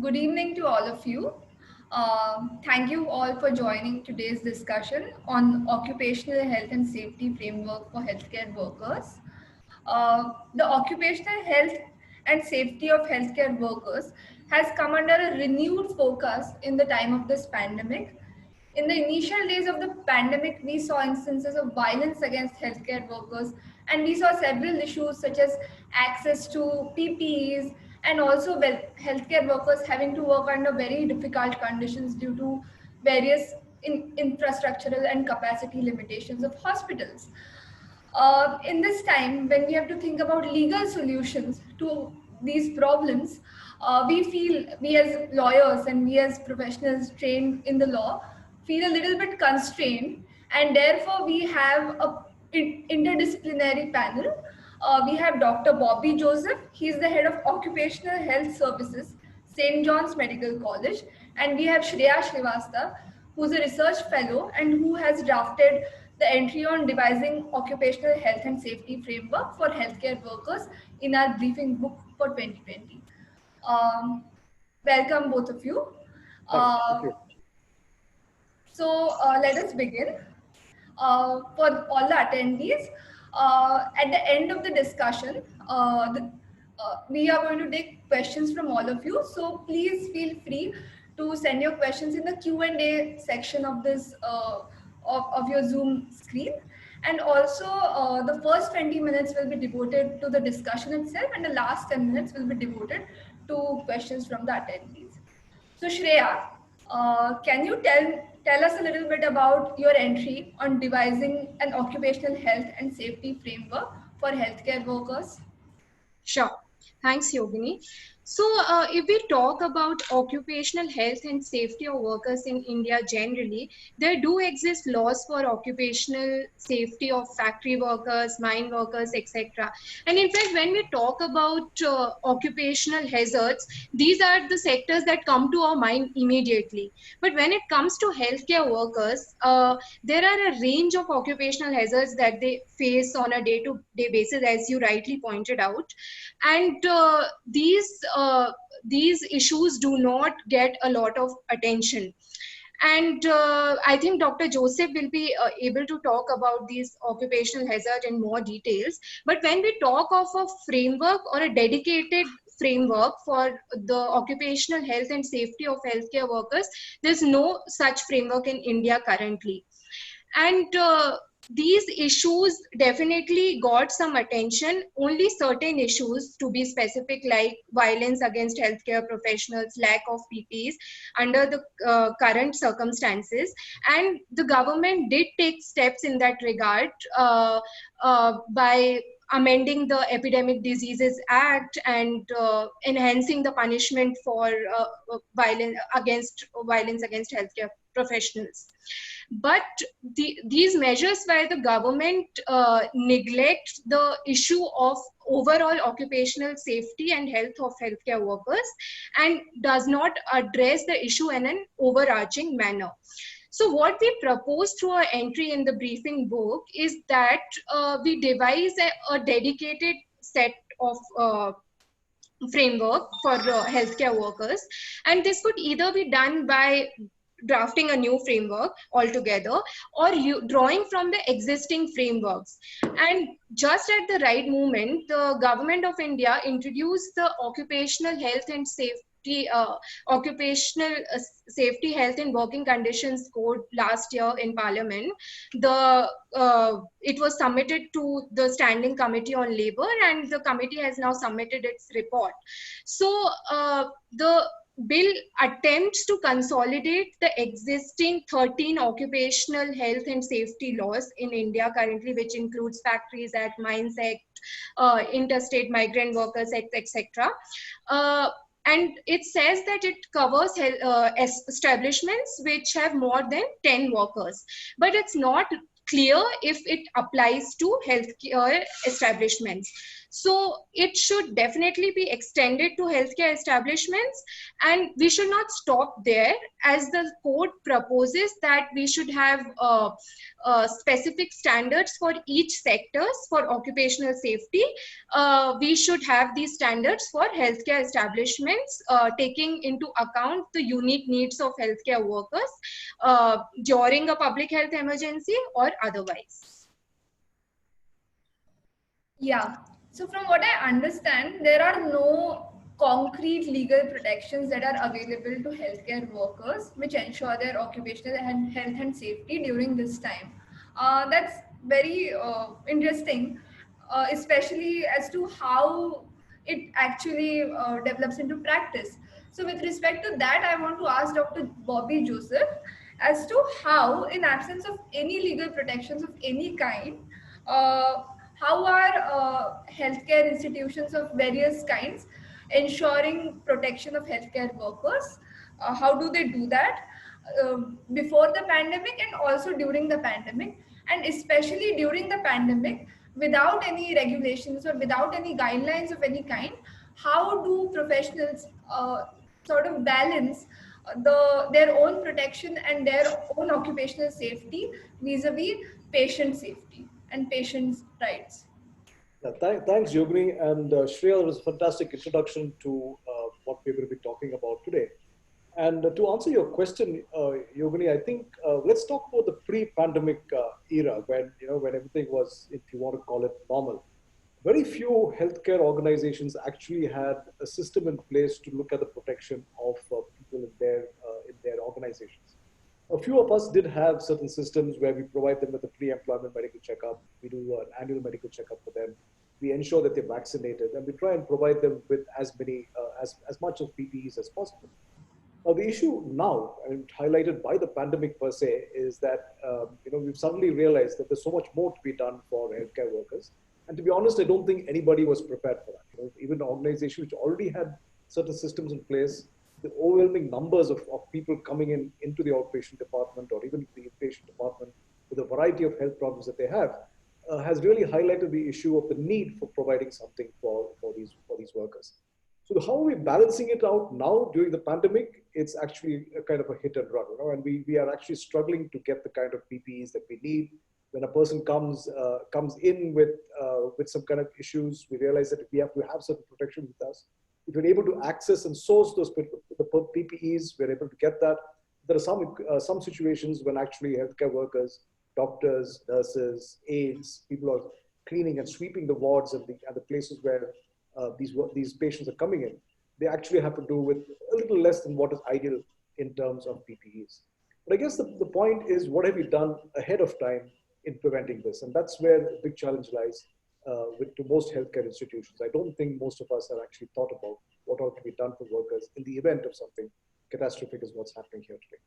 Good evening to all of you. Thank you all for joining today's discussion on occupational health and safety framework for healthcare workers. The occupational health and safety of healthcare workers has come under a renewed focus in the time of this pandemic. In the initial days of the pandemic, we saw instances of violence against healthcare workers, and we saw several issues such as access to PPEs and also healthcare workers having to work under very difficult conditions due to various infrastructural and capacity limitations of hospitals. In this time, when we have to think about legal solutions to these problems, we as lawyers and we as professionals trained in the law feel a little bit constrained, and therefore we have a interdisciplinary panel. We have Dr. Bobby Joseph. He's the head of Occupational Health Services, St. John's Medical College, and we have Shreya Srivastava, who's a research fellow and who has drafted the entry on devising occupational health and safety framework for healthcare workers in our briefing book for 2020. Welcome both of you. Thank you. Let us begin. For all the attendees, at the end of the discussion, we are going to take questions from all of you. So please feel free to send your questions in the Q&A section of this of your Zoom screen. And also, the first 20 minutes will be devoted to the discussion itself, and the last 10 minutes will be devoted to questions from the attendees. So Shreya, can you tell us a little bit about your entry on devising an occupational health and safety framework for healthcare workers? Sure. Thanks, Yogini. So if we talk about occupational health and safety of workers in India generally, there do exist laws for occupational safety of factory workers, mine workers, etc. And in fact, when we talk about occupational hazards, these are the sectors that come to our mind immediately. But when it comes to healthcare workers, there are a range of occupational hazards that they face on a day-to-day basis, as you rightly pointed out. And these issues do not get a lot of attention. And I think Dr. Joseph will be able to talk about these occupational hazards in more details. But when we talk of a framework or a dedicated framework for the occupational health and safety of healthcare workers, there's no such framework in India currently. And these issues definitely got some attention. Only certain issues, to be specific, like violence against healthcare professionals, lack of PPEs under the current circumstances. And the government did take steps in that regard by amending the Epidemic Diseases Act and enhancing the punishment for violence against healthcare professionals. But these measures by the government neglect the issue of overall occupational safety and health of healthcare workers and does not address the issue in an overarching manner. So what we propose through our entry in the briefing book is that we devise a dedicated set of framework for healthcare workers, and this could either be done by drafting a new framework altogether or drawing from the existing frameworks. And just at the right moment, the government of India introduced the Occupational Health and Safety Occupational Safety, Health and Working Conditions Code last year in Parliament. It was submitted to the Standing Committee on Labour, and the committee has now submitted its report. So the bill attempts to consolidate the existing 13 occupational health and safety laws in India currently, which includes Factories Act, Mines Act, Interstate Migrant Workers Act, etc. And it says that it covers establishments which have more than 10 workers. But it's not clear if it applies to healthcare establishments. So it should definitely be extended to healthcare establishments, and we should not stop there, as the code proposes that we should have specific standards for each sectors for occupational safety. We should have these standards for healthcare establishments, taking into account the unique needs of healthcare workers during a public health emergency or otherwise. Yeah. So from what I understand, there are no concrete legal protections that are available to healthcare workers which ensure their occupational health and safety during this time. That's very interesting, especially as to how it actually develops into practice. So with respect to that, I want to ask Dr. Bobby Joseph as to how, in absence of any legal protections of any kind, uh, how are healthcare institutions of various kinds ensuring protection of healthcare workers? How do they do that before the pandemic and also during the pandemic? And especially during the pandemic, without any regulations or without any guidelines of any kind, how do professionals sort of balance their own protection and their own occupational safety vis-a-vis patient safety and patients' rights? Yeah, thanks, Yogini. And Shreya, that was a fantastic introduction to what we're going to be talking about today. And to answer your question, Yogini, I think let's talk about the pre-pandemic era when when everything was, if you want to call it, normal. Very few healthcare organizations actually had a system in place to look at the protection of people in their organizations. A few of us did have certain systems where we provide them with a pre-employment medical checkup. We do an annual medical checkup for them. We ensure that they're vaccinated, and we try and provide them with as many as much of PPEs as possible. Now, the issue now, and highlighted by the pandemic per se, is that we've suddenly realized that there's so much more to be done for healthcare workers. And to be honest, I don't think anybody was prepared for that. Even organizations which already had certain systems in place, the overwhelming numbers of people coming into the outpatient department or even the inpatient department with a variety of health problems that they have has really highlighted the issue of the need for providing something for these workers. So how are we balancing it out now during the pandemic? It's actually a kind of a hit and run, and we are actually struggling to get the kind of PPEs that we need. When a person comes in with some kind of issues, we realize that we have to have certain protection with us. If we're able to access and source the PPEs, we're able to get that. There are some situations when actually healthcare workers, doctors, nurses, aides, people are cleaning and sweeping the wards and the places where these patients are coming in. They actually have to do with a little less than what is ideal in terms of PPEs. But I guess the point is, what have we done ahead of time in preventing this? And that's where the big challenge lies to most healthcare institutions. I don't think most of us have actually thought about what ought to be done for workers in the event of something catastrophic as what's happening here today.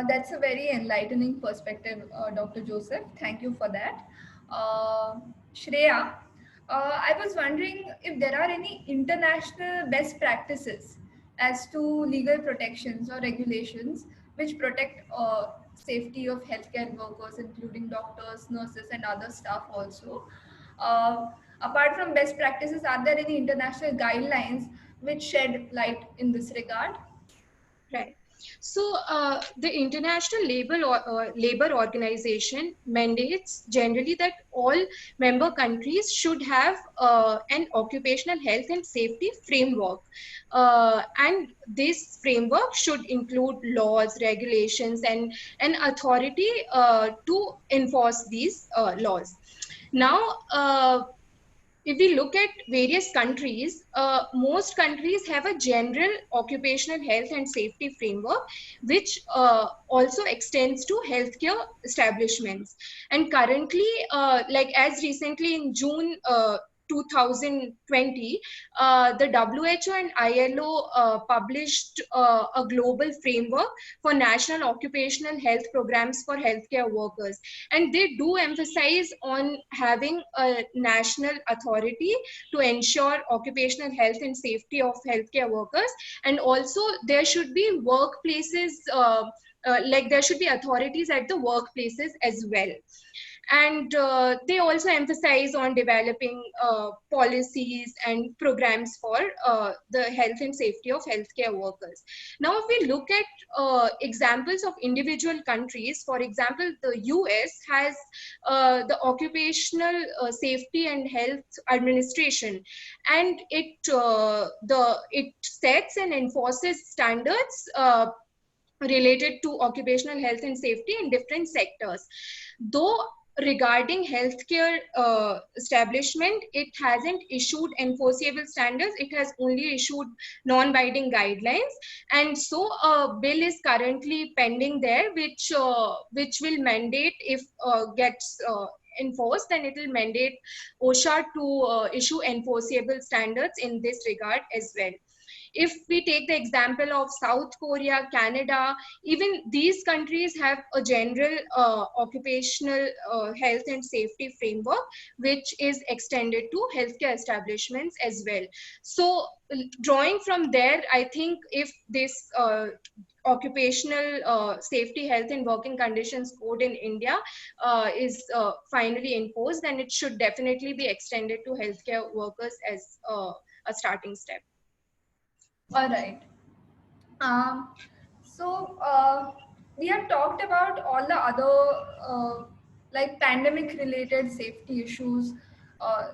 That's a very enlightening perspective, Dr. Joseph. Thank you for that. Shreya, I was wondering if there are any international best practices as to legal protections or regulations which protect safety of healthcare workers, including doctors, nurses, and other staff also. Apart from best practices, are there any international guidelines which shed light in this regard? Right. So the International Labor Organization mandates generally that all member countries should have an occupational health and safety framework. And this framework should include laws, regulations, and an authority to enforce these laws. Now, if we look at various countries, most countries have a general occupational health and safety framework, which also extends to healthcare establishments. And currently, like as recently in June 2020, the WHO and ILO published a global framework for national occupational health programs for healthcare workers. And they do emphasize on having a national authority to ensure occupational health and safety of healthcare workers. And also there should be workplaces, like there should be authorities at the workplaces as well. And they also emphasize on developing policies and programs for the health and safety of healthcare workers. Now, if we look at examples of individual countries, for example, the US has the Occupational Safety and Health Administration, and it sets and enforces standards related to occupational health and safety in different sectors. Though regarding healthcare establishment, it hasn't issued enforceable standards. It has only issued non-binding guidelines, and so a bill is currently pending there, which will mandate, if gets enforced, then it will mandate OSHA to issue enforceable standards in this regard as well. If we take the example of South Korea, Canada, even these countries have a general occupational health and safety framework, which is extended to healthcare establishments as well. So drawing from there, I think if this occupational safety, health and working conditions code in India is finally imposed, then it should definitely be extended to healthcare workers as a starting step. All right. Um, we have talked about all the other like pandemic related safety issues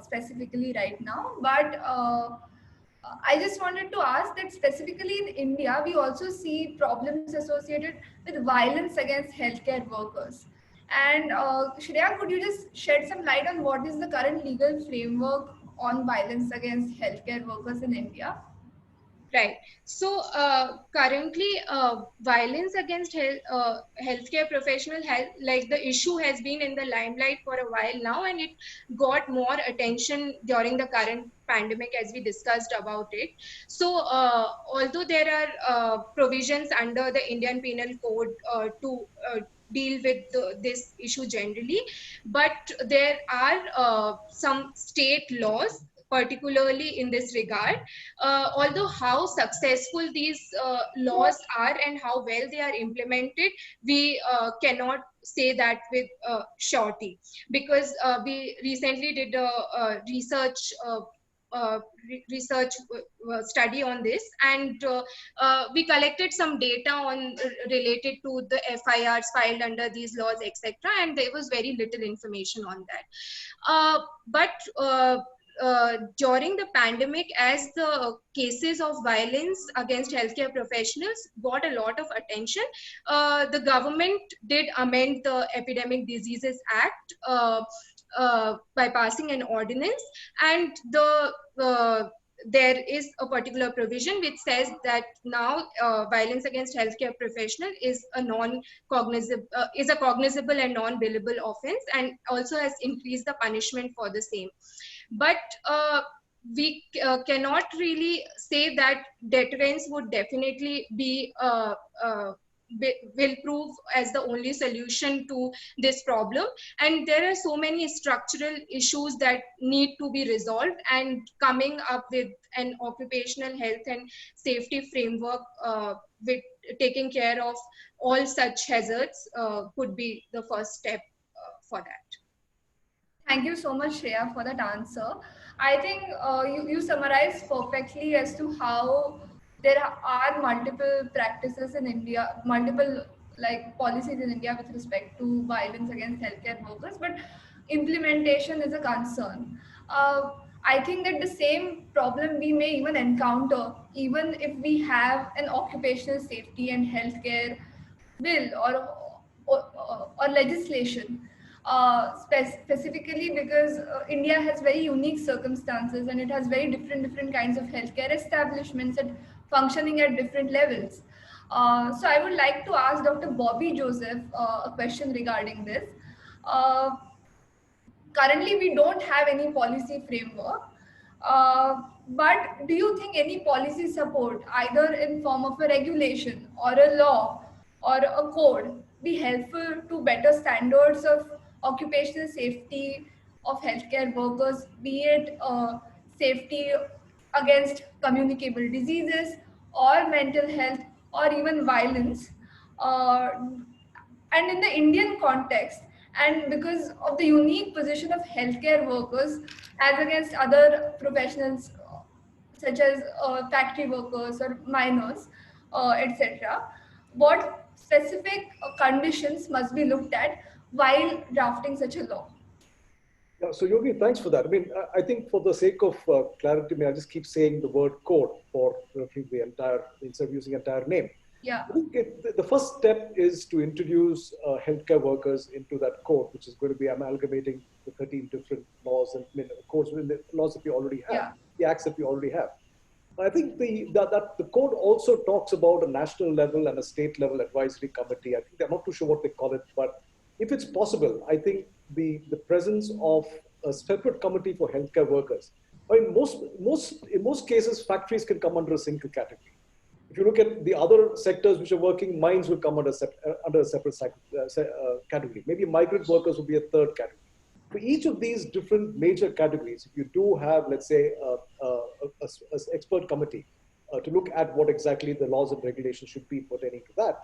specifically right now, but I just wanted to ask that specifically in India, we also see problems associated with violence against healthcare workers. And Shreya, could you just shed some light on what is the current legal framework on violence against healthcare workers in India? Right. So currently, violence against healthcare professional like the issue has been in the limelight for a while now, and it got more attention during the current pandemic, as we discussed about it. So although there are provisions under the Indian Penal Code to deal with this issue generally, but there are some state laws particularly in this regard. Although how successful these laws are and how well they are implemented, we cannot say that with surety, because we recently did a research study on this, and we collected some data on related to the FIRs filed under these laws, etc., and there was very little information on that. But during the pandemic, as the cases of violence against healthcare professionals got a lot of attention, the government did amend the Epidemic Diseases Act by passing an ordinance, and there is a particular provision which says that now violence against healthcare professional is a cognizable and non-billable offense, and also has increased the punishment for the same. But we cannot really say that deterrence would definitely be will prove as the only solution to this problem, and there are so many structural issues that need to be resolved, and coming up with an occupational health and safety framework with taking care of all such hazards could be the first step for that. Thank you so much, Shreya, for that answer. I think you summarized perfectly as to how there are multiple practices in India, multiple like policies in India with respect to violence against healthcare workers, but implementation is a concern. I think that the same problem we may even encounter, even if we have an occupational safety and healthcare bill or legislation. Specifically because India has very unique circumstances, and it has very different kinds of healthcare establishments and functioning at different levels. So I would like to ask Dr. Bobby Joseph a question regarding this. Currently, we don't have any policy framework, but do you think any policy support, either in form of a regulation or a law or a code, be helpful to better standards of occupational safety of healthcare workers, be it safety against communicable diseases or mental health or even violence? And in the Indian context, And because of the unique position of healthcare workers as against other professionals such as factory workers or miners, etc., what specific conditions must be looked at while drafting such a law? Yeah, so Yogi, thanks for that. I mean, I think for the sake of clarity, I just keep saying the word code for referring the entire, instead of using entire name. Yeah. I think the first step is to introduce healthcare workers into that code, which is going to be amalgamating the 13 different laws and codes within the laws that we already have, Yeah. the acts that we already have. I think that the code also talks about a national level and a state level advisory committee. I think they're not too sure what they call it, but if it's possible, I think the presence of a separate committee for healthcare workers. I mean, in most cases, factories can come under a single category. If you look at the other sectors which are working, mines will come under a separate category. Maybe migrant workers will be a third category. For each of these different major categories, if you do have, let's say, a expert committee to look at what exactly the laws and regulations should be pertaining to that,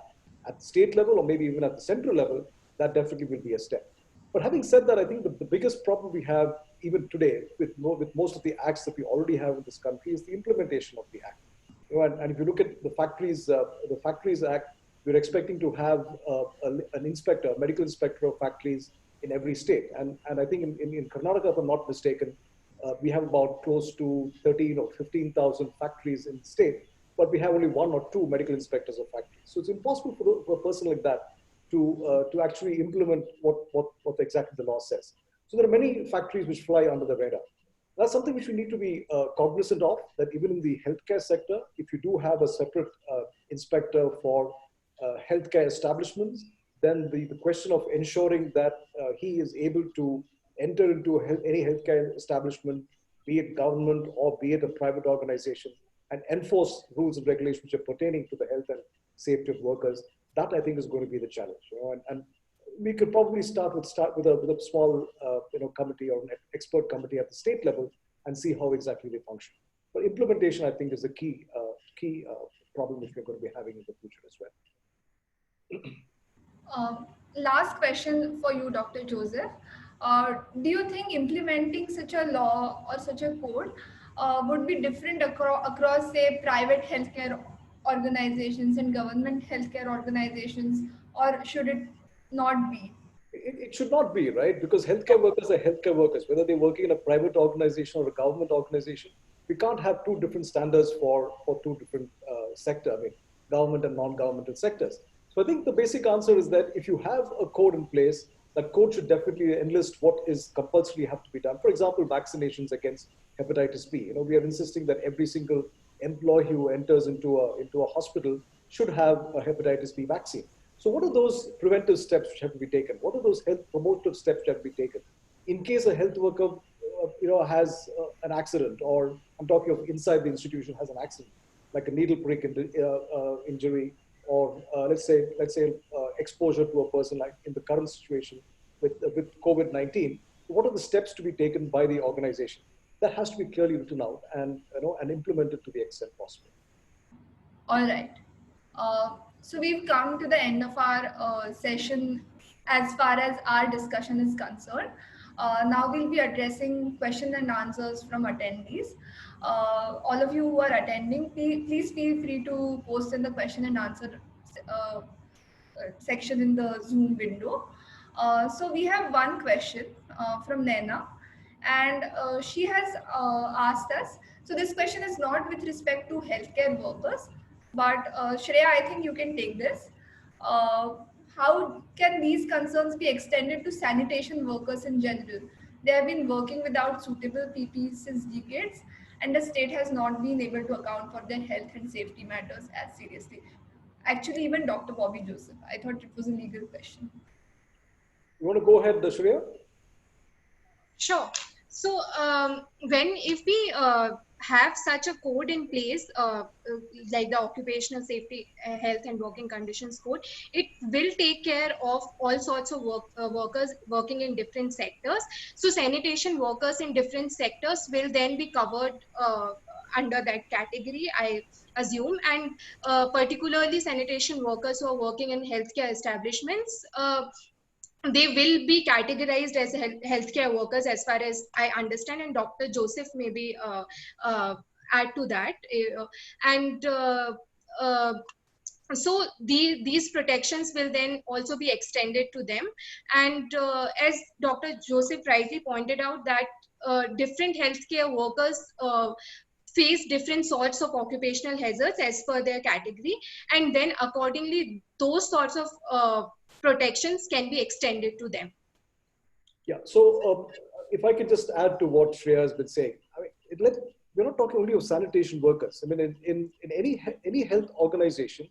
at the state level or maybe even at the central level, that definitely will be a step. But having said that, I think the biggest problem we have even today with most of the acts that we already have in this country is the implementation of the act. And if you look at the Factories Act, we're expecting to have an inspector, a medical inspector of factories in every state. And I think in Karnataka, if I'm not mistaken, we have about close to 13 or 15,000 factories in the state, but we have only one or two medical inspectors of factories. So it's impossible for a person like that to actually implement what exactly the law says. So there are many factories which fly under the radar. That's something which we need to be cognizant of, that even in the healthcare sector, if you do have a separate inspector for healthcare establishments, then the question of ensuring that he is able to enter into any healthcare establishment, be it government or be it a private organization, and enforce rules and regulations which are pertaining to the health and safety of workers, that I think is going to be the challenge. And we could probably start with a small committee or an expert committee at the state level and see how exactly they function. But implementation, I think, is the key problem which we're going to be having in the future as well. Last question for you, Dr. Joseph. Do you think implementing such a law or such a code would be different across, say, private healthcare organizations and government healthcare organizations, or should it not be? It should not be, right? Because healthcare workers are healthcare workers, whether they're working in a private organization or a government organization. We can't have two different standards for two different sectors, I mean, government and non-governmental sectors. So I think the basic answer is that if you have a code in place, that code should definitely enlist what is compulsory have to be done. For example, vaccinations against hepatitis B. We are insisting that every single employee who enters into a hospital should have a hepatitis B vaccine. So what are those preventive steps which have to be taken? What are those health promotive steps which have to be taken? In case a health worker, has an accident, or I'm talking of inside the institution has an accident, like a needle prick injury, or let's say exposure to a person like in the current situation with COVID-19. What are the steps to be taken by the organization? That has to be clearly written out and implemented to the extent possible. All right. So we've come to the end of our session as far as our discussion is concerned. Now we'll be addressing question and answers from attendees. All of you who are attending, please feel free to post in the question and answer section in the Zoom window. So we have one question from Naina, and she has asked us. So this question is not with respect to healthcare workers, but Shreya, I think you can take this. How can these concerns be extended to sanitation workers in general? They have been working without suitable PPE since decades, and the state has not been able to account for their health and safety matters as seriously. Actually, even Dr. Bobby Joseph, I thought it was a legal question. You want to go ahead, Shreya? Sure. So if we have such a code in place, like the Occupational Safety, Health and Working Conditions Code, it will take care of all sorts of workers working in different sectors. So sanitation workers in different sectors will then be covered under that category, I assume, and particularly sanitation workers who are working in healthcare establishments they will be categorized as healthcare workers, as far as I understand, and Dr. Joseph maybe add to that. And so these protections will then also be extended to them. And as Dr. Joseph rightly pointed out, that different healthcare workers face different sorts of occupational hazards as per their category, and then accordingly those sorts of protections can be extended to them. Yeah. So if I could just add to what Shreya has been saying, I mean, we're not talking only of sanitation workers. I mean, in any health organization,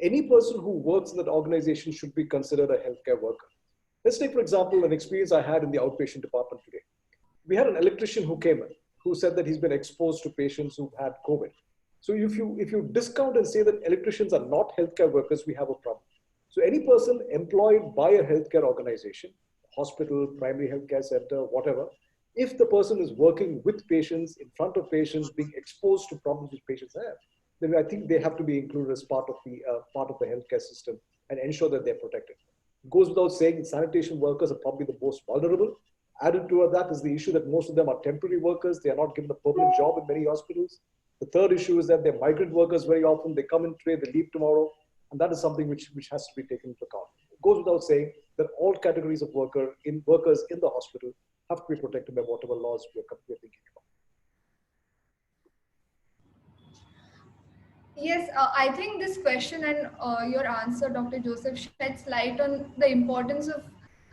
any person who works in that organization should be considered a healthcare worker. Let's take, for example, an experience I had in the outpatient department today. We had an electrician who came in who said that he's been exposed to patients who've had COVID. So if you discount and say that electricians are not healthcare workers, we have a problem. So any person employed by a healthcare organization, hospital, primary healthcare center, whatever, if the person is working with patients, in front of patients, being exposed to problems which patients have, then I think they have to be included as part of the healthcare system and ensure that they're protected. It goes without saying, sanitation workers are probably the most vulnerable. Added to that is the issue that most of them are temporary workers. They are not given a permanent job in many hospitals. The third issue is that they're migrant workers very often. They come in today, they leave tomorrow. And that is something which has to be taken into account. It goes without saying that all categories of workers in the hospital have to be protected by whatever laws we're thinking about. Yes, I think this question and your answer, Dr. Joseph, sheds light on the importance of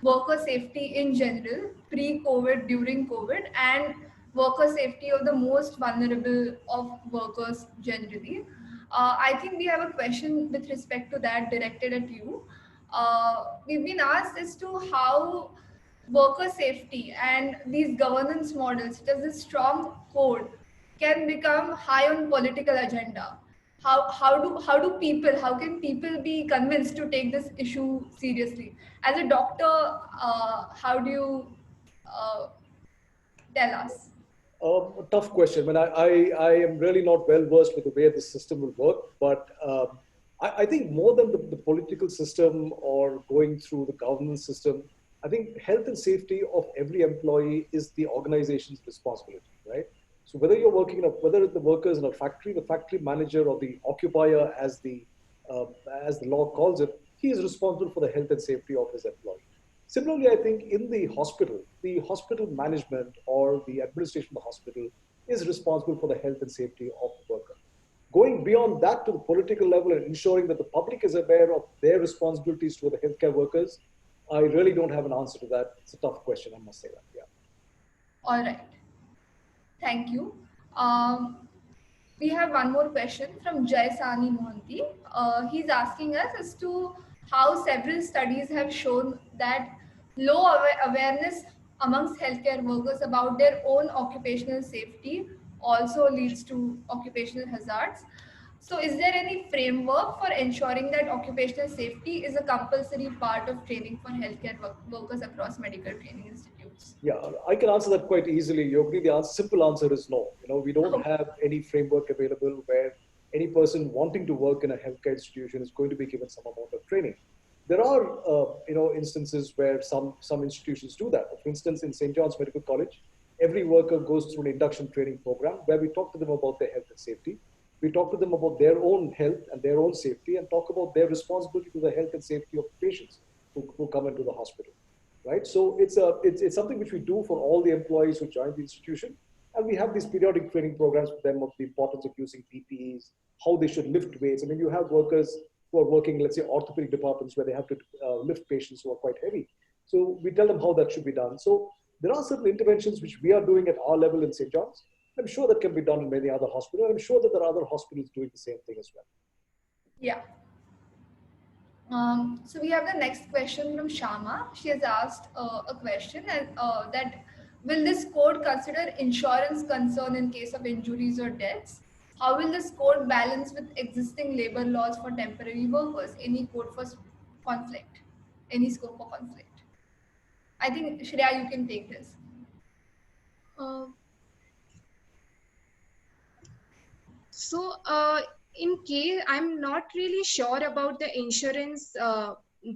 worker safety in general, pre-COVID, during COVID, and worker safety of the most vulnerable of workers generally. I think we have a question with respect to that directed at you. We've been asked as to how worker safety and these governance models, such as this strong code, can become high on political agenda. How can people be convinced to take this issue seriously? As a doctor, how do you uh, tell us? A tough question. I mean, I am really not well versed with the way the system will work, but I think more than the political system or going through the governance system, I think health and safety of every employee is the organization's responsibility, right? So whether you're whether the workers in a factory, the factory manager, or the occupier, uh, as the law calls it, he is responsible for the health and safety of his employee. Similarly, I think in the hospital management or the administration of the hospital is responsible for the health and safety of the worker. Going beyond that to the political level and ensuring that the public is aware of their responsibilities to the healthcare workers, I really don't have an answer to that. It's a tough question, I must say that. Yeah. All right. Thank you. We have one more question from Jay Sani Mohanty. He's asking us as to how several studies have shown that low awareness amongst healthcare workers about their own occupational safety also leads to occupational hazards. So is there any framework for ensuring that occupational safety is a compulsory part of training for healthcare workers across medical training institutes? Yeah, I can answer that quite easily. Yogni, the simple answer is no. We don't have any framework available where any person wanting to work in a healthcare institution is going to be given some amount of training. There are, instances where some institutions do that. For instance, in St. John's Medical College, every worker goes through an induction training program where we talk to them about their health and safety. We talk to them about their own health and their own safety, and talk about their responsibility to the health and safety of patients who come into the hospital, right? So it's something which we do for all the employees who join the institution, and we have these periodic training programs for them of the importance of using PPEs, how they should lift weights. I mean, you have workers who are working, let's say, orthopedic departments where they have to lift patients who are quite heavy. So we tell them how that should be done. So there are certain interventions which we are doing at our level in St. John's. I'm sure that can be done in many other hospitals. I'm sure that there are other hospitals doing the same thing as well. Yeah. So we have the next question from Shama. She has asked a question that will this code consider insurance concern in case of injuries or deaths? How will this code balance with existing labor laws for temporary workers? Any code for conflict? Any scope for conflict? I think Shreya, you can take this. Uh, So in case, I'm not really sure about the insurance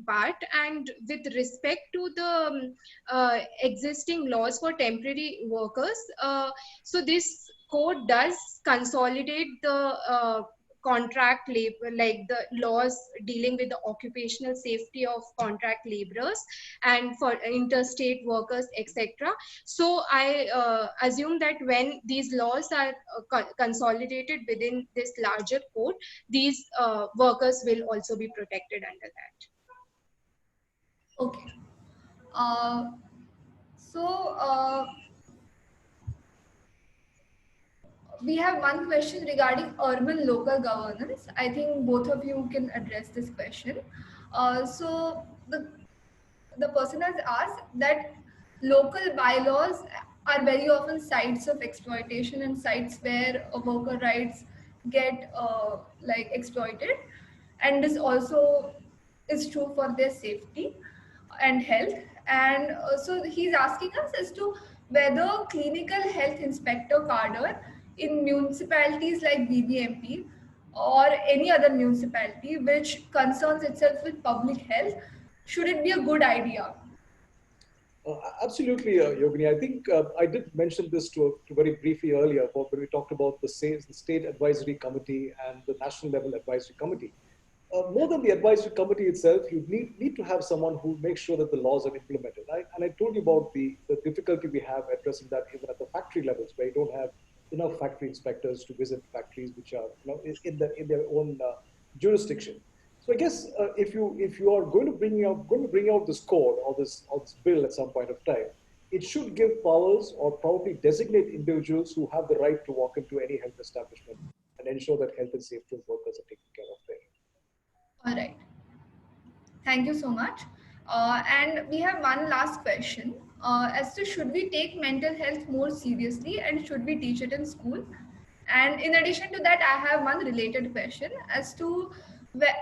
part. And with respect to the existing laws for temporary workers, so this code does consolidate the contract labor, like the laws dealing with the occupational safety of contract laborers and for interstate workers, etc. So I assume that when these laws are consolidated within this larger code, these workers will also be protected under that. Okay. Uh, so we have one question regarding urban local governance. I think both of you can address this question. So the person has asked that local bylaws are very often sites of exploitation and sites where worker rights get like exploited, and this also is true for their safety and health. And so he's asking us as to whether clinical health inspector cadre in municipalities like BBMP or any other municipality which concerns itself with public health, should it be a good idea? Absolutely, Yogini. I think I did mention this to very briefly earlier about when we talked about the state advisory committee and the national level advisory committee. More than the advisory committee itself, you need to have someone who makes sure that the laws are implemented. And I told you about the difficulty we have addressing that even at the factory levels, where you don't have enough factory inspectors to visit factories which are in their own jurisdiction. So I guess if you are going to bring out this code or this bill at some point of time, it should give powers or probably designate individuals who have the right to walk into any health establishment and ensure that health and safety of workers are taken care of there. All right. Thank you so much. And we have one last question as to should we take mental health more seriously and should we teach it in school? And in addition to that, I have one related question as to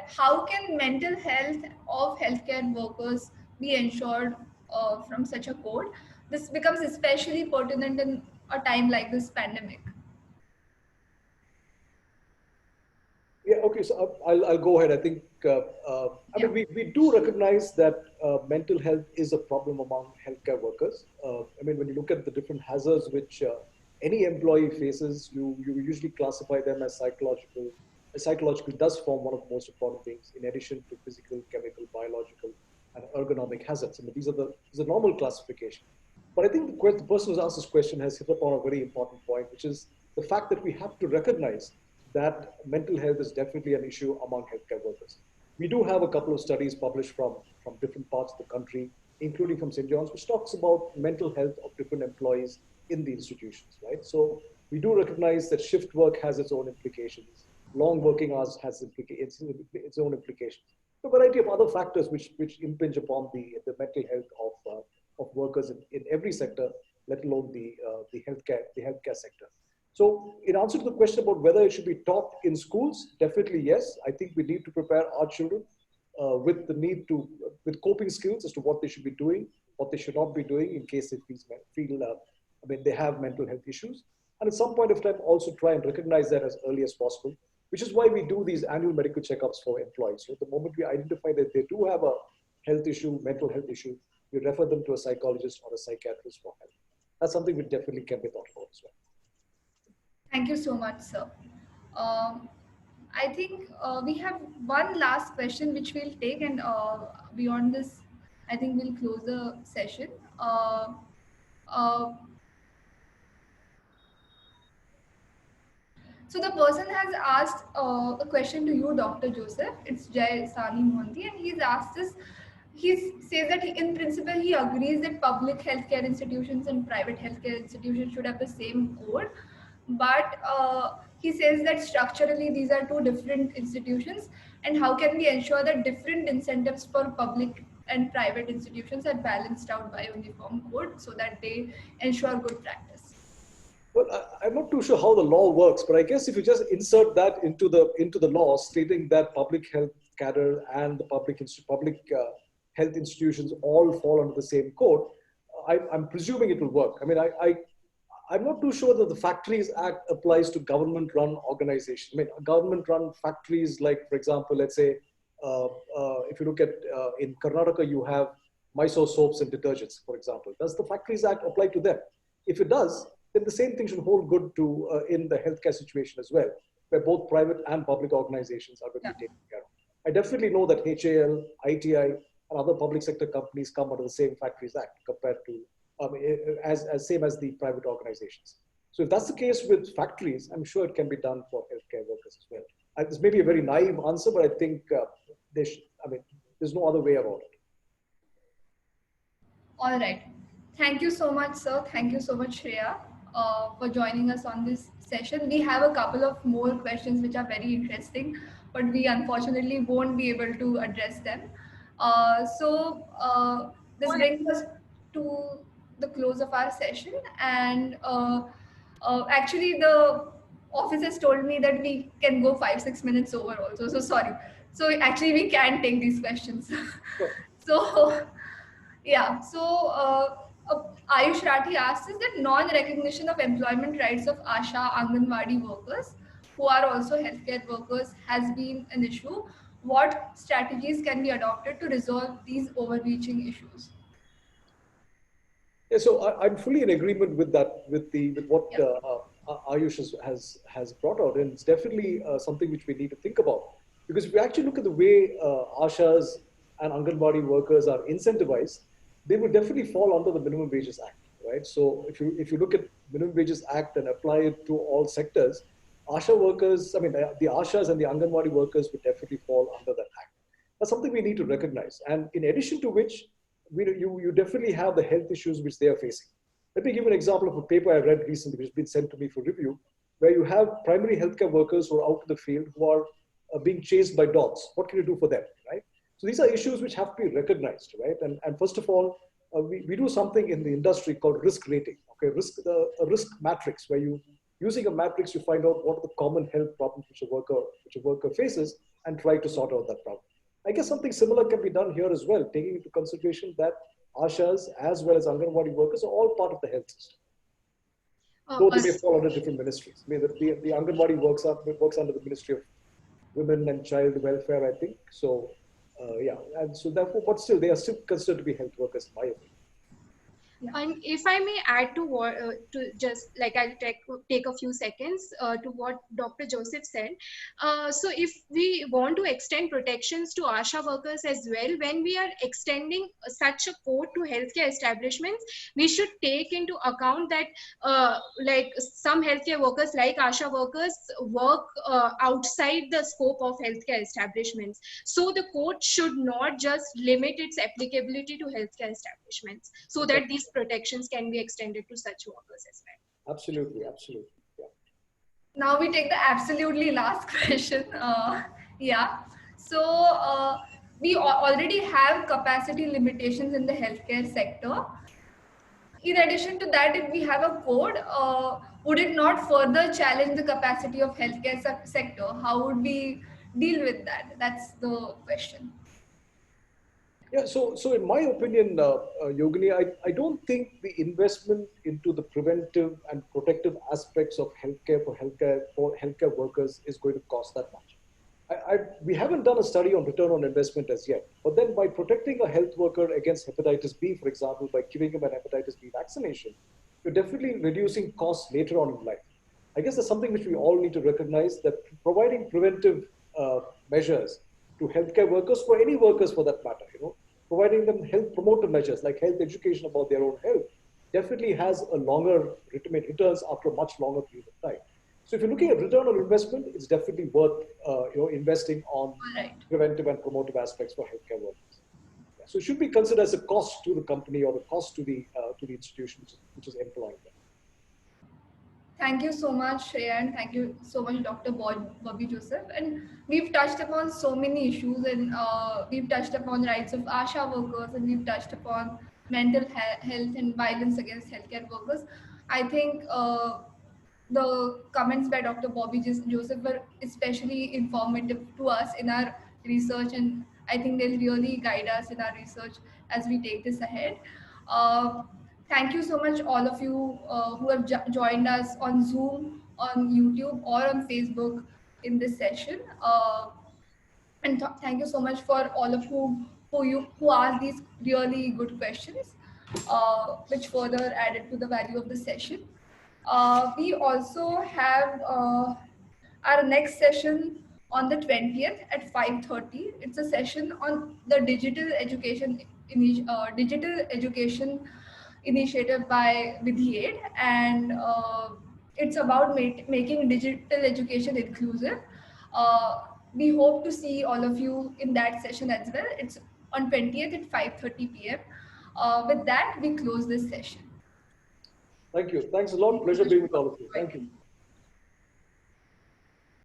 how can mental health of healthcare workers be ensured from such a code? This becomes especially pertinent in a time like this pandemic. Yeah, okay, so I'll go ahead. I think, I mean, we do recognize that mental health is a problem among healthcare workers. I mean, when you look at the different hazards which any employee faces, you usually classify them as psychological. Psychological does form one of the most important things, in addition to physical, chemical, biological, and ergonomic hazards. I mean, these are normal classification. But I think the person who's asked this question has hit upon a very important point, which is the fact that we have to recognize that mental health is definitely an issue among healthcare workers. We do have a couple of studies published from different parts of the country, including from St. John's, which talks about mental health of different employees in the institutions, right? So we do recognize that shift work has its own implications. Long working hours has its own implications. A variety of other factors which impinge upon the mental health of workers in every sector, let alone the healthcare sector. So in answer to the question about whether it should be taught in schools, definitely yes. I think we need to prepare our children with with coping skills as to what they should be doing, what they should not be doing in case they I mean, they have mental health issues. And at some point of time, also try and recognize that as early as possible, which is why we do these annual medical checkups for employees. So the moment we identify that they do have a health issue, mental health issue, we refer them to a psychologist or a psychiatrist for help. That's something we definitely can be thought about as well. Thank you so much, sir. I think we have one last question which we'll take, and beyond this, I think we'll close the session. So the person has asked a question to you, Dr. Joseph. It's Jay Sani Mohanty, and he's asked this. He says that in principle he agrees that public healthcare institutions and private healthcare institutions should have the same code, but he says that structurally these are two different institutions, and how can we ensure that different incentives for public and private institutions are balanced out by a uniform code so that they ensure good practice? Well, I'm not too sure how the law works, but I guess if you just insert that into the law, stating that public health cadre and the public health institutions all fall under the same code, I'm presuming it will work. I mean, I'm not too sure that the Factories Act applies to government-run organizations. I mean, government-run factories, like, for example, let's say if you look at in Karnataka, you have Mysore soaps and detergents, for example. Does the Factories Act apply to them? If it does, then the same thing should hold good to in the healthcare situation as well, where both private and public organizations are going to be taken care of. I definitely know that HAL, ITI, and other public sector companies come under the same Factories Act compared to as same as the private organizations. So if that's the case with factories, I'm sure it can be done for healthcare workers as well. This may be a very naive answer, but I think there's no other way around it. All right. Thank you so much, sir. Thank you so much, Shreya, for joining us on this session. We have a couple of more questions which are very interesting, but we unfortunately won't be able to address them. This brings us to the close of our session. And actually, the officers told me that we can go 5-6 minutes over also. So sorry. So actually, we can take these questions. Sure. So yeah, so Ayush Rathi asks is that non-recognition of employment rights of ASHA Anganwadi workers who are also healthcare workers has been an issue. What strategies can be adopted to resolve these overreaching issues? Yeah, so I'm fully in agreement with that, with what Ayush has brought out, and it's definitely something which we need to think about. Because if you actually look at the way ASHAs and Anganwadi workers are incentivized, they will definitely fall under the Minimum Wages Act, right? So if you look at Minimum Wages Act and apply it to all sectors, ASHA workers, the ASHAs and the Anganwadi workers would definitely fall under that act. That's something we need to recognize. And in addition to which, you definitely have the health issues which they are facing. Let me give an example of a paper I read recently, which has been sent to me for review, where you have primary healthcare workers who are out in the field who are being chased by dogs. What can you do for them, right? So these are issues which have to be recognized, right? And first of all, we do something in the industry called risk rating, okay? A risk matrix, where using a matrix, you find out what are the common health problems which a worker faces and try to sort out that problem. I guess something similar can be done here as well, taking into consideration that ASHAs as well as Anganwadi workers are all part of the health system. Though they may fall under different ministries. I mean, the Anganwadi works under the Ministry of Women and Child Welfare, I think. So, and so therefore, but still, they are still considered to be health workers, in my opinion. And if I may add to what, I'll take a few seconds to what Dr. Joseph said. So if we want to extend protections to ASHA workers as well, when we are extending such a code to healthcare establishments, we should take into account that some healthcare workers like ASHA workers work outside the scope of healthcare establishments. So the code should not just limit its applicability to healthcare establishments, so that these protections can be extended to such workers as well. Absolutely. Yeah. Now we take the absolutely last question. So we already have capacity limitations in the healthcare sector. In addition to that, if we have a code, would it not further challenge the capacity of healthcare sector? How would we deal with that? That's the question. Yeah, so in my opinion, Yogini, I don't think the investment into the preventive and protective aspects of healthcare for healthcare workers is going to cost that much. We haven't done a study on return on investment as yet, but then by protecting a health worker against hepatitis B, for example, by giving him an hepatitis B vaccination, you're definitely reducing costs later on in life. I guess that's something which we all need to recognize, that providing preventive measures to healthcare workers, for any workers for that matter, providing them health promoter measures like health education about their own health definitely has a longer returns after a much longer period of time. So if you're looking at return on investment, it's definitely worth investing on preventive and promotive aspects for healthcare workers. Yeah. So it should be considered as a cost to the company or the cost to the institution which is employing them. Thank you so much, Shreya, and thank you so much, Dr. Bobby Joseph. And we've touched upon so many issues, and we've touched upon rights of ASHA workers, and we've touched upon mental health and violence against healthcare workers. I think the comments by Dr. Bobby Joseph were especially informative to us in our research, and I think they'll really guide us in our research as we take this ahead. Thank you so much, all of you who have joined us on Zoom, on YouTube, or on Facebook in this session. And thank you so much for all of who asked these really good questions, which further added to the value of the session. We also have our next session on the 20th at 5:30. It's a session on the digital education initiative by Vidhi8, and it's about making digital education inclusive. Uh, we hope to see all of you in that session as well. It's on 20th at 5:30 p.m. With that, we close this session. Thank you. Thanks a lot. Pleasure being with all of you. Thank you.